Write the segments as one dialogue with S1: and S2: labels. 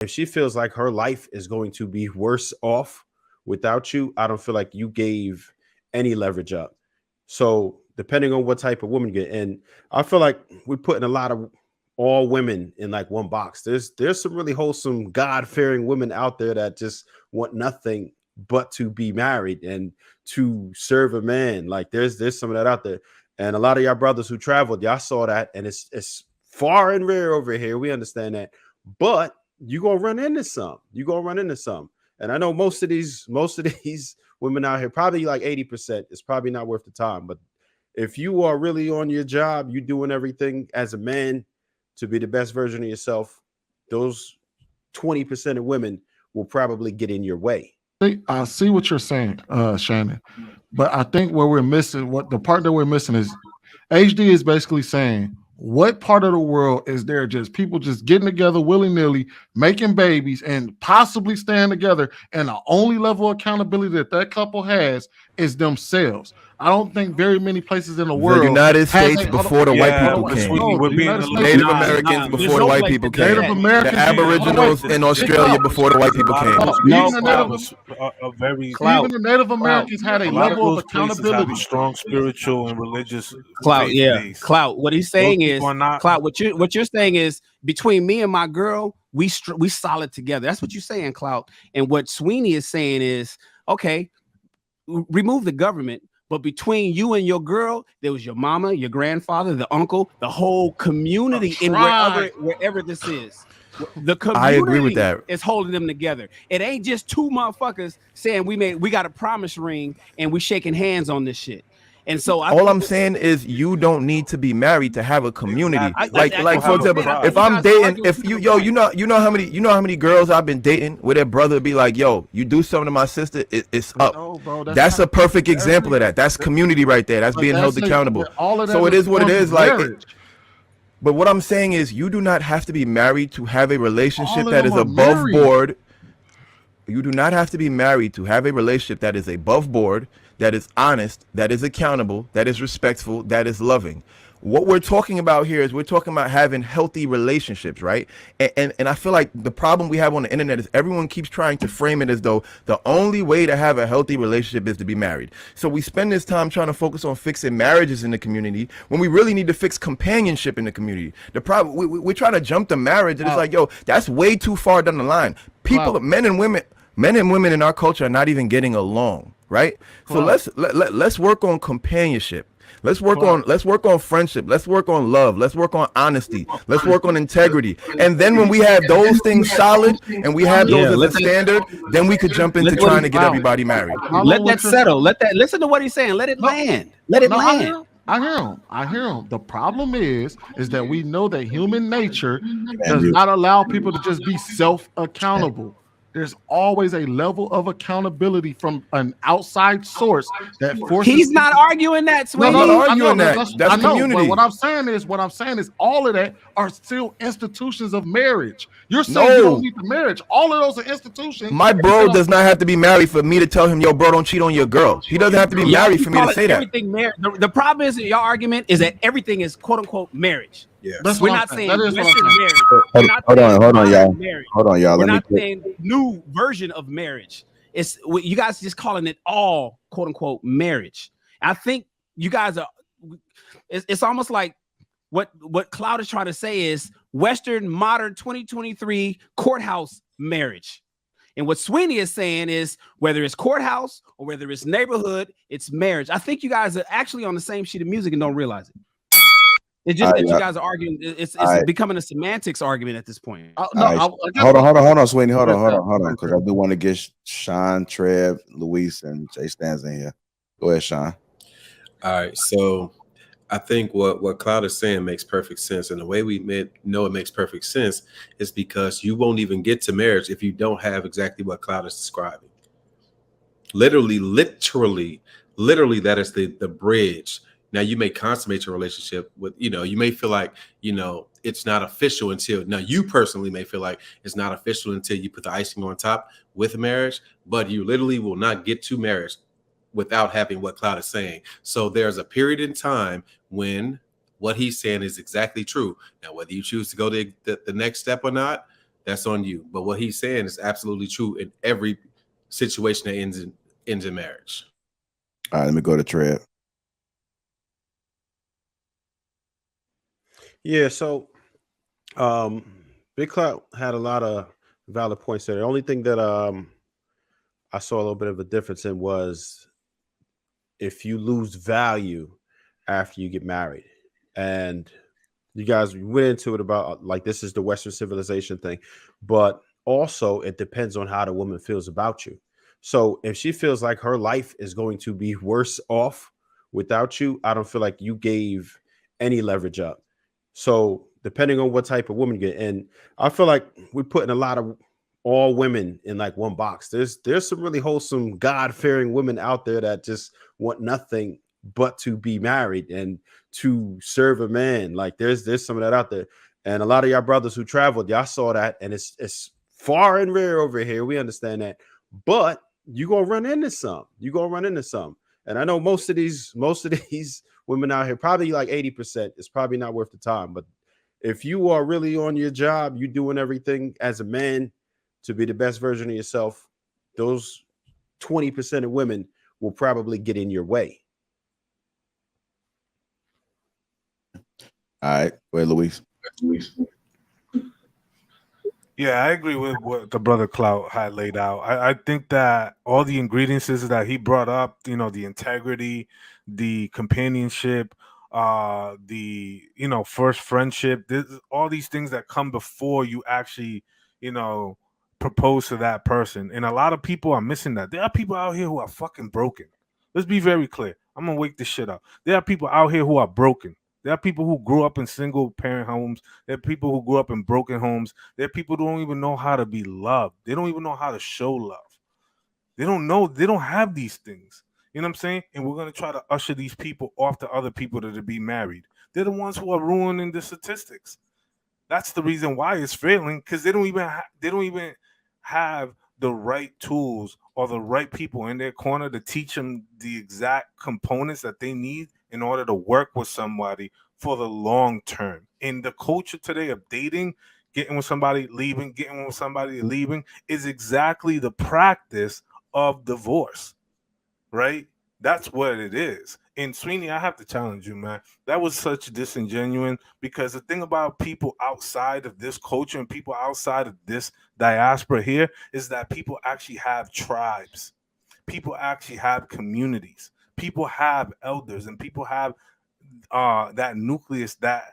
S1: if she feels like her life is going to be worse off without you, I don't feel like you gave any leverage up. So depending on what type of woman you get, and I feel like we're putting a lot of all women in like one box. There's some really wholesome, God fearing women out there that just want nothing but to be married and to serve a man. Like there's some of that out there, and a lot of y'all brothers who traveled, y'all saw that, and it's far and rare over here. We understand that, but you gonna run into some. You gonna run into some. And I know most of these women out here, probably like 80%, it's probably not worth the time. But if you are really on your job, you doing everything as a man to be the best version of yourself, those 20% of women will probably get in your way.
S2: I see what you're saying, Shannon, but I think where we're missing, what the part that we're missing is HD is basically saying, what part of the world is there just people just getting together willy-nilly, making babies, and possibly staying together, and the only level of accountability that that couple has is themselves? I don't think very many places in the
S3: The
S2: world
S3: United
S2: has
S3: States
S2: a,
S3: before the white people
S4: but
S3: came.
S4: sweetie,
S2: no,
S4: we're
S2: the
S4: being
S2: United
S4: a
S2: States,
S4: little
S3: Native
S4: bit
S3: Americans
S4: there's
S3: before
S4: no
S3: the white
S4: place
S3: people
S4: to do
S3: came.
S2: Native
S4: that.
S3: The
S2: Americans,
S3: Aboriginals in Australia before the white
S4: A
S3: people
S4: lot of
S3: came.
S4: those
S1: No,
S4: places
S2: even the
S4: have
S2: Native,
S4: a very
S2: even
S5: Clout,
S2: the Native
S5: clout,
S2: Americans had a
S4: a lot of
S2: level of
S4: those places have a
S2: accountability.
S4: strong spiritual and religious
S5: clout.
S4: faith
S5: Yeah,
S4: base.
S5: clout. What he's
S4: Those
S5: saying
S4: people
S5: is
S4: are not.
S5: clout. What you're saying is between me and my girl, we solid together. That's what you're saying, clout. And what Sweeney is saying is, okay, remove the government, but between you and your girl, there was your mama, your grandfather, the uncle, the whole community in
S2: Tribe.
S5: wherever this is. The
S3: I agree with
S5: community
S3: that.
S5: is holding them together. It ain't just two motherfuckers saying we got a promise ring and we shaking hands on this shit. And so I
S3: All
S5: think
S3: I'm saying is you don't need to be married to have a community.
S4: Exactly.
S5: I,
S4: Those
S3: Like
S5: I,
S4: people
S3: like
S5: I
S3: for
S4: have a
S3: example,
S5: understand. I
S4: tribe.
S3: if
S5: think you
S3: I'm
S5: guys are
S3: dating,
S5: arguing
S3: if
S5: two
S3: you
S5: different
S3: yo,
S5: points.
S3: you know how many girls I've been dating where their brother be like, yo, you do something to my sister, it's up.
S2: No, bro,
S3: That's a perfect example of that. That's community right there. That's
S2: but
S3: being held
S2: that's
S3: accountable.
S2: but all of that
S3: So it
S2: is
S3: is what it
S2: forms
S3: is.
S2: of
S3: Like,
S2: marriage.
S3: but what I'm saying is, you do not have to be married to have a relationship
S2: All of
S3: that
S2: them
S3: is
S2: are
S3: above
S2: married.
S3: board. You do not have to be married to have a relationship that is above board, that is honest, that is accountable, that is respectful, that is loving. What we're talking about here is we're talking about having healthy relationships, right? And I feel like the problem we have on the internet is everyone keeps trying to frame it as though the only way to have a healthy relationship is to be married. So we spend this time trying to focus on fixing marriages in the community when we really need to fix companionship in the community. The problem we're trying to jump to marriage, and it's like, yo, that's way too far down the line. People,
S2: Clout.
S3: men and women in our culture are not even getting along, right? So
S2: Clout.
S3: let's work on companionship. Let's work
S2: Clout.
S3: on friendship. Let's work on love. Let's work on honesty. Let's work on integrity. And then when we have those things solid and we have
S5: Yeah,
S3: those as
S5: let
S3: a
S5: that
S3: standard, then we could jump into
S5: let what
S3: trying
S5: he,
S3: to get
S2: Clout.
S3: everybody married.
S2: Follow
S5: let
S2: what
S5: that
S2: you're
S5: settle. Let that listen to what he's saying. Let it
S2: no,
S5: land. Let it
S2: no, I hear
S5: land.
S2: him. I hear him. I hear him. The problem is that we know that human nature does not allow people to just be self-accountable. There's always a level of accountability from an outside source that forces
S5: He's not
S2: people.
S5: arguing that,
S2: No,
S3: I'm
S2: no,
S3: not
S5: Sweeney.
S2: no. I know.
S3: arguing that.
S2: I
S3: That's
S2: know. But
S3: community.
S2: what I'm saying is, all of that are still institutions of marriage. You're saying you don't
S3: No.
S2: need the marriage. All of those are institutions.
S3: My bro does not have to be married for me to tell him, yo, bro, don't cheat on your girl. He doesn't have to be
S5: Y'all
S3: married
S5: keep
S3: for me to
S5: calling
S3: say that.
S5: everything marriage. The problem is your argument is that everything is quote unquote marriage.
S4: Yes.
S2: That's
S5: We're
S2: what I'm
S5: not
S2: saying.
S5: saying
S2: That is what I'm
S5: Western
S2: saying.
S5: marriage. We're not
S6: Hold
S5: saying
S6: on,
S5: modern
S6: y'all.
S5: marriage.
S6: Hold on, y'all.
S5: We're
S6: Let me
S5: not
S6: put,
S5: saying new version of marriage. You guys just calling it all quote unquote marriage. I think you guys are. It's almost like what Cloud is trying to say is Western modern 2023 courthouse marriage. And what Sweeney is saying is whether it's courthouse or whether it's neighborhood, it's marriage. I think you guys are actually on the same sheet of music and don't realize it. It's just that you guys are arguing. It's becoming a semantics argument at this point.
S6: hold on, Sweeney. Hold on, because I do want to get Sean, Trev, Luis, and Jay Stans in here. Go ahead, Sean.
S1: All right, so I think what Cloud is saying makes perfect sense, and the way we know it makes perfect sense is because you won't even get to marriage if you don't have exactly what Cloud is describing. Literally, that is the bridge. Now you may consummate your relationship with, you may feel like, it's not official until now. You personally may feel like it's not official until you put the icing on top with marriage, but you literally will not get to marriage without having what Cloud is saying. So there's a period in time when what he's saying is exactly true. Now, whether you choose to go to the next step or not,
S7: that's on you. But what he's saying is absolutely true in every situation that ends in marriage.
S6: All right, let me go to Trev.
S1: Yeah, so um Big Clout had a lot of valid points there. The only thing that I saw a little bit of a difference in was if you lose value after you get married. And you guys went into it about like this is the Western civilization thing, but also it depends on how the woman feels about you. So if she feels like her life is going to be worse off without you, I don't feel like you gave any leverage up. So depending on what type of woman you get, and I feel like we're putting a lot of all women in like one box. There's some really wholesome, God-fearing women out there that just want nothing but to be married and to serve a man. Like there's some of that out there. And a lot of y'all brothers who traveled, y'all saw that, and it's far and rare over here. We understand that. But you're gonna run into some. You're gonna run into some. And I know most of these women out here, probably like 80%, it's probably not worth the time. But if you are really on your job, you doing everything as a man to be the best version of yourself, those 20% of women will probably get in your way.
S6: All right, wait, Luis.
S4: Yeah, I agree with what the brother Clout had laid out. I think that all the ingredients that he brought up, the integrity, the companionship, the first friendship, all these things that come before you actually, propose to that person. And a lot of people are missing that. There are people out here who are fucking broken. Let's be very clear. I'm gonna wake this shit up. There are people out here who are broken. There are people who grew up in single parent homes. There are people who grew up in broken homes. There are people who don't even know how to be loved. They don't even know how to show love. They don't know. They don't have these things. You know what I'm saying? And we're going to try to usher these people off to other people that are be married. They're the ones who are ruining the statistics. That's the reason why it's failing, because they don't even have the right tools or the right people in their corner to teach them the exact components that they need in order to work with somebody for the long term. In the culture today of dating, getting with somebody, leaving, getting with somebody, leaving, is exactly the practice of divorce, right? That's what it is. And Sweeney, I have to challenge you, man. That was such disingenuous, because the thing about people outside of this culture and people outside of this diaspora here is that people actually have tribes. People actually have communities. People have elders, and people have that nucleus, that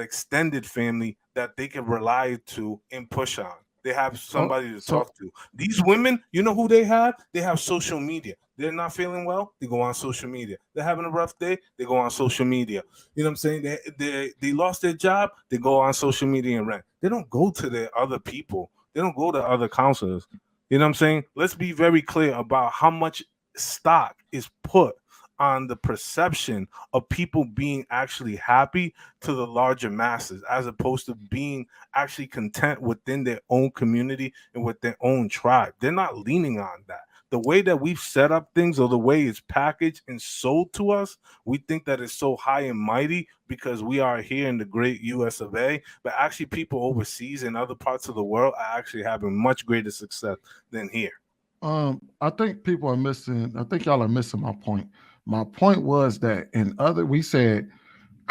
S4: extended family that they can rely to and push on. They have somebody to talk to. These women, you know who they have? They have social media. They're not feeling well, they go on social media. They're having a rough day, they go on social media. You know what I'm saying? They lost their job, they go on social media and rant. They don't go to their other people. They don't go to other counselors. You know what I'm saying? Let's be very clear about how much stock is put on the perception of people being actually happy to the larger masses, as opposed to being actually content within their own community and with their own tribe. They're not leaning on that. The way that we've set up things, or the way it's packaged and sold to us, we think that it's so high and mighty because we are here in the great US of A, but actually people overseas in other parts of the world are actually having much greater success than here.
S2: I think people are missing. I think y'all are missing my point. My point was that we said,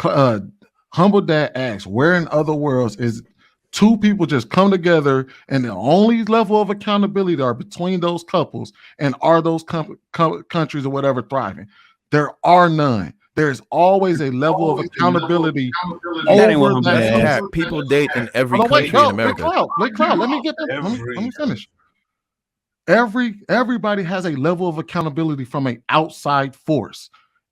S2: Humble Dad asked, where in other worlds is two people just come together and the only level of accountability are between those couples, and are those countries or whatever thriving? There are none. There's always a level of accountability over that.
S3: People date in every country in America.
S2: Let me get that. Let me finish. Everybody has a level of accountability from an outside force.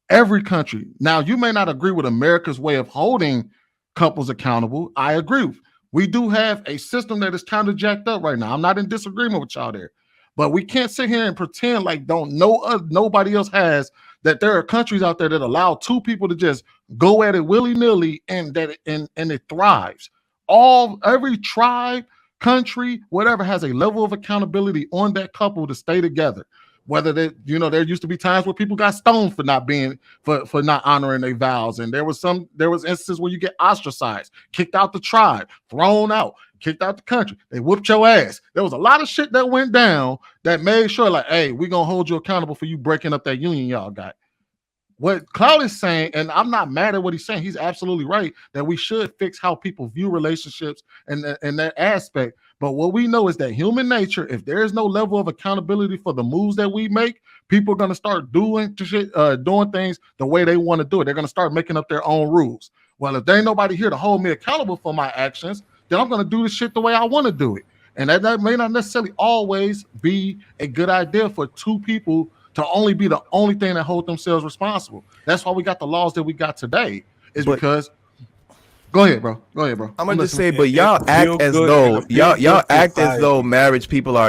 S2: Every country. Now, you may not agree with America's way of holding couples accountable. I agree. We do have a system that is kind of jacked up right now. I'm not in disagreement with y'all there, but we can't sit here and pretend like nobody else has, that there are countries out there that allow two people to just go at it willy-nilly and it thrives. Every tribe, country, whatever, has a level of accountability on that couple to stay together. Whether there used to be times where people got stoned for not honoring their vows, and there was instances where you get ostracized, kicked out the tribe, thrown out. kicked out the country. They whooped your ass. There was a lot of shit that went down that made sure, like, hey, we're gonna hold you accountable for you breaking up that union y'all got. What Cloud is saying, and I'm not mad at what he's saying, he's absolutely right that we should fix how people view relationships and that aspect. But what we know is that human nature, if there is no level of accountability for the moves that we make, people are going to start doing things the way they want to do it. They're going to start making up their own rules. Well, if there ain't nobody here to hold me accountable for my actions, then I'm going to do this shit the way I want to do it. And that may not necessarily always be a good idea for two people to only be the only thing that hold themselves responsible. That's why we got the laws that we got today, because go ahead, bro.
S3: I'm gonna just say, but y'all act as though married people are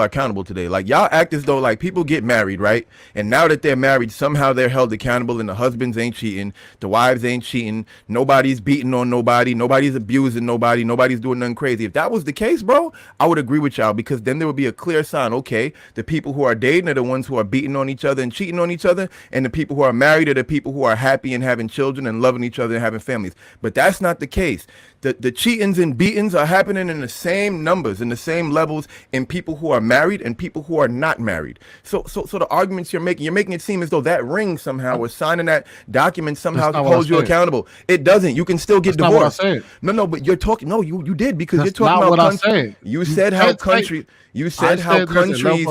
S3: accountable today. Like y'all act as though like people get married, right? And now that they're married, somehow they're held accountable, and the husbands ain't cheating, the wives ain't cheating, nobody's beating on nobody, nobody's abusing nobody, nobody's doing nothing crazy. If that was the case, bro, I would agree with y'all, because then there would be a clear sign. Okay, the people who are dating are the ones who are beating on each other and cheating on each other, and the people who are married are the people who are happy and having children and loving each other and having families. But that's not the case. The cheatings and beatings are happening in the same numbers, in the same levels, in people who are married and people who are not married. So the arguments you're making it seem as though that ring somehow, or signing that document somehow holds you accountable. It doesn't. You can still get divorced. No, but you're talking. No, you did, because you're talking about country. You said how countries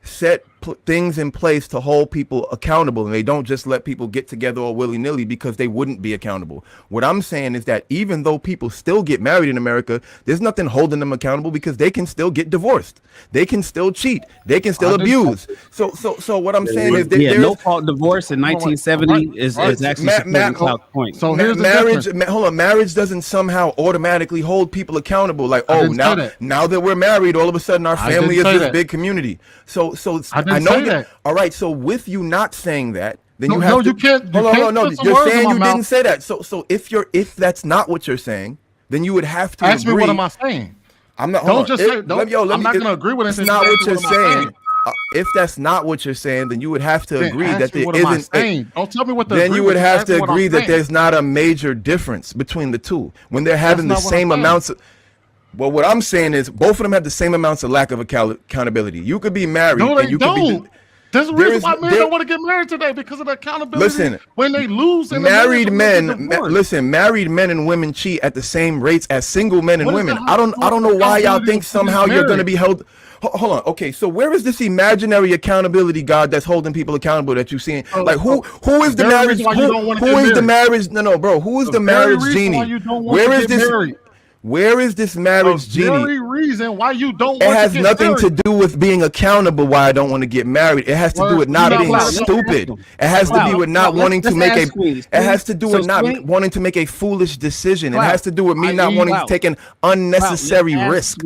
S3: set things in place to hold people accountable, and they don't just let people get together all willy-nilly because they wouldn't be accountable. What I'm saying is that even though people still get married in America, there's nothing holding them accountable, because they can still get divorced, they can still cheat, they can still abuse. So what I'm saying is that
S5: no fault divorce in 1970 is actually Cloud's point.
S2: So here's
S3: marriage doesn't somehow automatically hold people accountable. Like, now that we're married, all of a sudden our family is this big community. So I know that. All right. So with you not saying that, then you have to.
S2: You can't.
S3: No. You're saying you didn't say that. So if that's not what you're saying, then you would have to
S2: ask
S3: agree.
S2: me what am I saying.
S3: I'm not.
S2: Don't just say. I'm not going to agree with it.
S3: It's not what you're saying. If that's not what you're saying, then you would have to agree that there isn't.
S2: Don't tell me what.
S3: Then you would have to agree that there's not a major difference between the two when they're having the same amounts of. Well, what I'm saying is both of them have the same amounts of lack of accountability. You could be married.
S2: No,
S3: and you
S2: don't. There's a reason why men don't want to get married today, because of the accountability.
S3: Listen,
S2: when they lose,
S3: married men and women cheat at the same rates as single men and women. I don't know why y'all think somehow you're going to be held. Hold on. Okay, so where is this imaginary accountability God that's holding people accountable that you're seeing? Like who is the marriage? Who is the marriage? No, bro. Who is the marriage genie? Where is this? Where is this marriage genie?
S2: The very reason why you don't want to get married.
S3: It has nothing to do with being accountable why I don't want to get married. It has to do with not being stupid. It has to do with not wanting to make a it has to do with not wanting to make a foolish decision. It has to do with me not wanting to take an unnecessary risk.